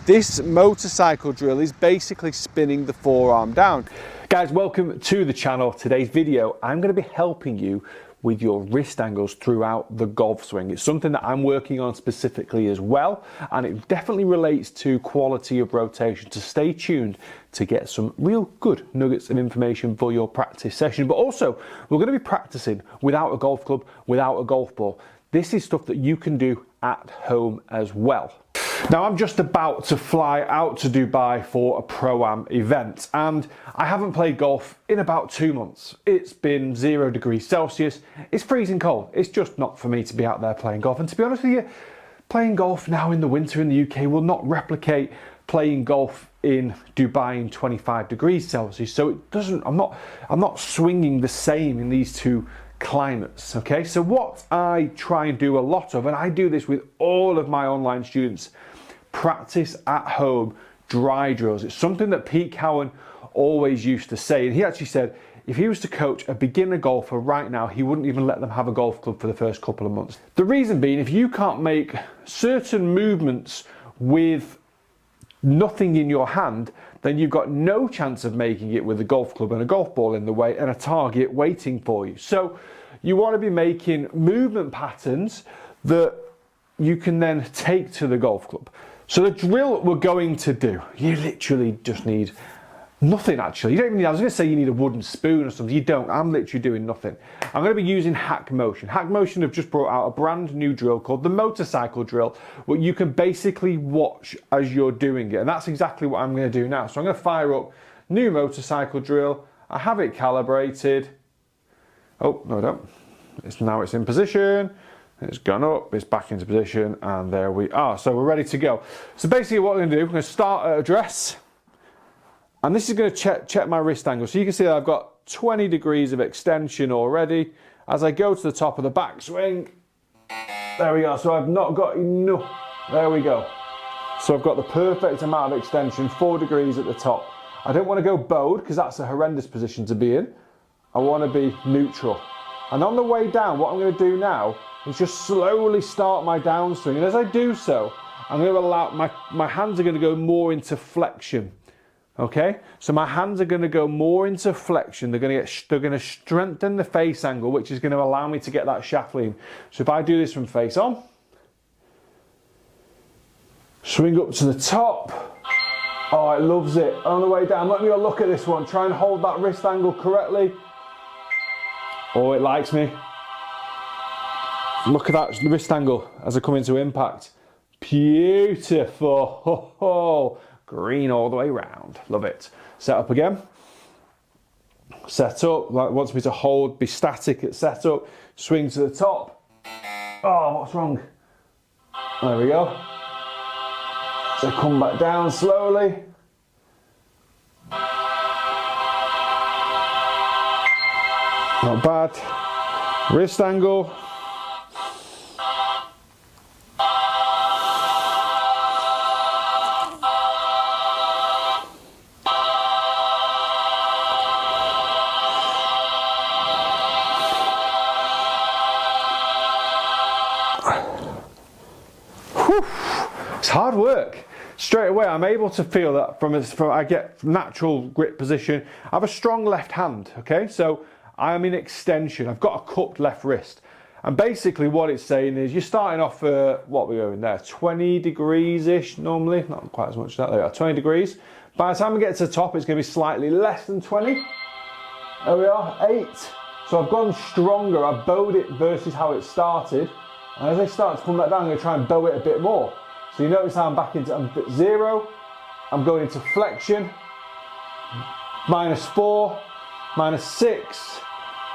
This motorcycle drill is basically spinning the forearm down. Guys, welcome to the channel. Today's video, I'm going to be helping you with your wrist angles throughout the golf swing. It's something that I'm working on specifically as well, and it definitely relates to quality of rotation. So stay tuned to get some real good nuggets of information for your practice session. But also, we're going to be practicing without a golf club, without a golf ball. This is stuff that you can do at home as well. Now, I'm just about to fly out to Dubai for a Pro-Am event, and I haven't played golf in about 2 months. It's been 0 degrees Celsius. It's freezing cold. It's just not for me to be out there playing golf. And to be honest with you, playing golf now in the winter in the UK will not replicate playing golf in Dubai in 25 degrees Celsius. So it doesn't, I'm not swinging the same in these two climates, okay? So what I try and do a lot of, and I do this with all of my online students, practice at home dry drills. It's something that Pete Cowen always used to say, and he actually said if he was to coach a beginner golfer right now, he wouldn't even let them have a golf club for the first couple of months. The reason being, if you can't make certain movements with nothing in your hand, then you've got no chance of making it with a golf club and a golf ball in the way and a target waiting for you. So you want to be making movement patterns that you can then take to the golf club. So the drill we're going to do, you literally just need nothing actually. You don't even need, I was going to say you need a wooden spoon or something. You don't. I'm literally doing nothing. I'm going to be using HACKMOTION. HACKMOTION have just brought out a brand new drill called the motorcycle drill, where you can basically watch as you're doing it. And that's exactly what I'm going to do now. So I'm going to fire up new motorcycle drill. I have it calibrated. Oh, no I don't. Now it's in position. It's gone up, it's back into position, and there we are. So we're ready to go. So basically what we're going to do, we're going to start at address, and this is going to check my wrist angle. So you can see that I've got 20 degrees of extension already. As I go to the top of the backswing, there we go. So I've not got enough, there we go. So I've got the perfect amount of extension, 4 degrees at the top. I don't want to go bowed, because that's a horrendous position to be in. I want to be neutral. And on the way down, what I'm going to do now is just slowly start my downswing. And as I do so, I'm going to allow, my hands are going to go more into flexion. Okay? So my hands are going to go more into flexion. They're going to strengthen the face angle, which is going to allow me to get that shaft lean. So if I do this from face on, swing up to the top. Oh, it loves it. On the way down, let me look at this one. Try and hold that wrist angle correctly. Oh, it likes me. Look at that wrist angle as I come into impact. Beautiful. Ho, ho. Green all the way round. Love it. Set up again. Set up. Like, wants me to hold, be static at setup. Swing to the top. Oh, what's wrong? There we go. So come back down slowly. Not bad. Wrist angle. Whew. It's hard work. Straight away, I'm able to feel that from I get natural grip position. I have a strong left hand, okay? So I am in extension. I've got a cupped left wrist. And basically what it's saying is you're starting off, what we're going there, 20 degrees-ish normally. Not quite as much as that, there we are, 20 degrees. By the time we get to the top, it's going to be slightly less than 20. There we are, 8. So I've gone stronger. I've bowed it versus how it started. And as I start to come back down, I'm going to try and bow it a bit more. So you notice how I'm back into, I'm at 0. I'm going into flexion. -4, -6.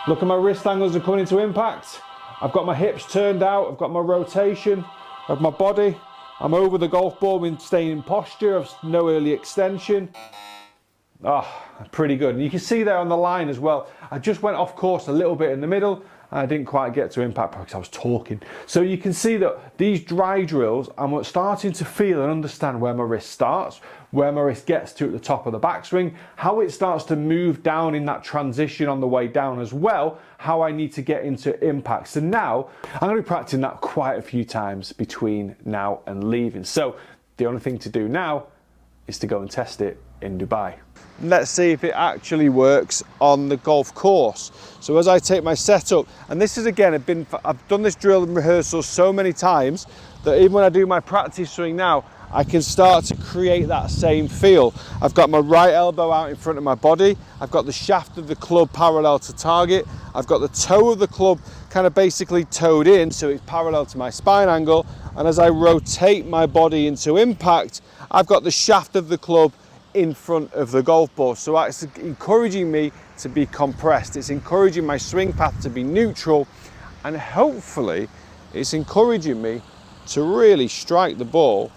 Look at my wrist angles are coming into impact. I've got my hips turned out. I've got my rotation of my body. I'm over the golf ball, I'm staying in posture. I've no early extension. Oh, pretty good. And you can see there on the line as well, I just went off course a little bit in the middle. I didn't quite get to impact because I was talking. So you can see that these dry drills, I'm starting to feel and understand where my wrist starts, where my wrist gets to at the top of the backswing, how it starts to move down in that transition on the way down as well, how I need to get into impact. So now I'm going to be practicing that quite a few times between now and leaving. So The only thing to do now is to go and test it in Dubai. Let's see if it actually works on the golf course. So as I take my setup, and this is again, I've done this drill and rehearsal so many times that even when I do my practice swing now, I can start to create that same feel. I've got my right elbow out in front of my body. I've got the shaft of the club parallel to target. I've got the toe of the club kind of basically toed in, so it's parallel to my spine angle. And as I rotate my body into impact, I've got the shaft of the club in front of the golf ball. So it's encouraging me to be compressed. It's encouraging my swing path to be neutral. And hopefully it's encouraging me to really strike the ball.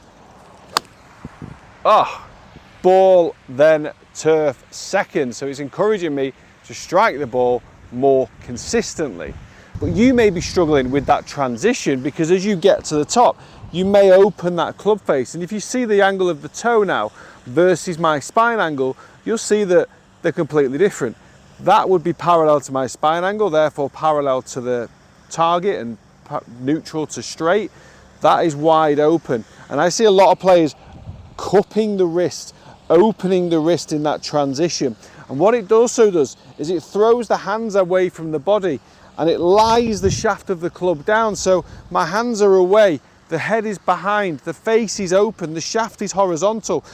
Ball, then turf second. So it's encouraging me to strike the ball more consistently. But you may be struggling with that transition, because as you get to the top, you may open that club face. And if you see the angle of the toe now versus my spine angle, you'll see that they're completely different. That would be parallel to my spine angle, therefore parallel to the target and neutral to straight. That is wide open. And I see a lot of players cupping the wrist, opening the wrist in that transition. And what it also does is it throws the hands away from the body and it lies the shaft of the club down. So my hands are away, the head is behind, the face is open, the shaft is horizontal.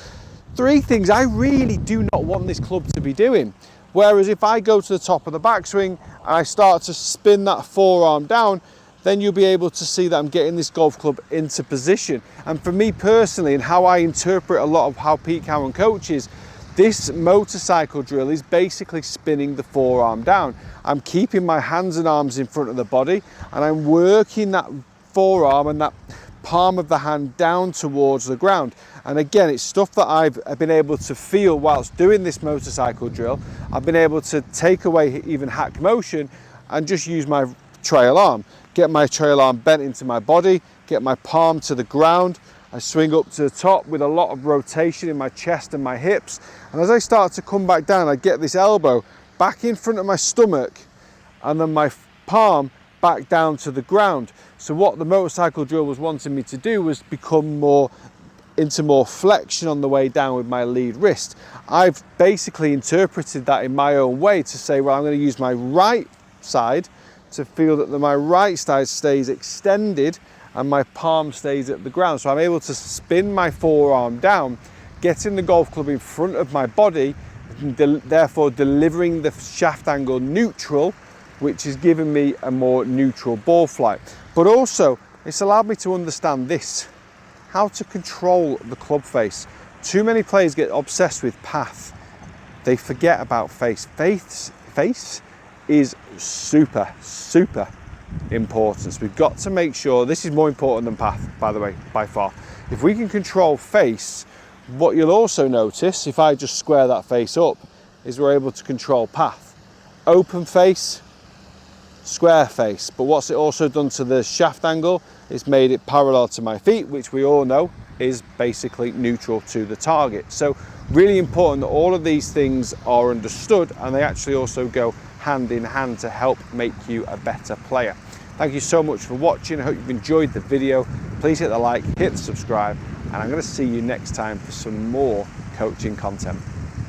Three things I really do not want this club to be doing. Whereas if I go to the top of the backswing and I start to spin that forearm down, then you'll be able to see that I'm getting this golf club into position. And for me personally, and how I interpret a lot of how Pete Cowen coaches, this motorcycle drill is basically spinning the forearm down. I'm keeping my hands and arms in front of the body, and I'm working that forearm and that palm of the hand down towards the ground. And again, it's stuff that I've been able to feel whilst doing this motorcycle drill. I've been able to take away even hack motion and just use my trail arm. Get my trail arm bent into my body, get my palm to the ground. I swing up to the top with a lot of rotation in my chest and my hips. And as I start to come back down, I get this elbow back in front of my stomach and then my palm back down to the ground. So what the motorcycle drill was wanting me to do was become more flexion on the way down with my lead wrist. I've basically interpreted that in my own way to say, well, I'm going to use my right side to feel that my right side stays extended and my palm stays at the ground. So I'm able to spin my forearm down, getting the golf club in front of my body, therefore delivering the shaft angle neutral, which is giving me a more neutral ball flight. But also, it's allowed me to understand this, how to control the club face. Too many players get obsessed with path. They forget about face. Face is super, super important. So we've got to make sure, this is more important than path, by the way, by far. If we can control face, what you'll also notice, if I just square that face up, is we're able to control path. Open face, square face. But what's it also done to the shaft angle? It's made it parallel to my feet, which we all know is basically neutral to the target. So really important that all of these things are understood, and they actually also go hand in hand to help make you a better player. Thank you so much for watching. I hope you've enjoyed the video. Please hit the like, hit the subscribe, and I'm going to see you next time for some more coaching content.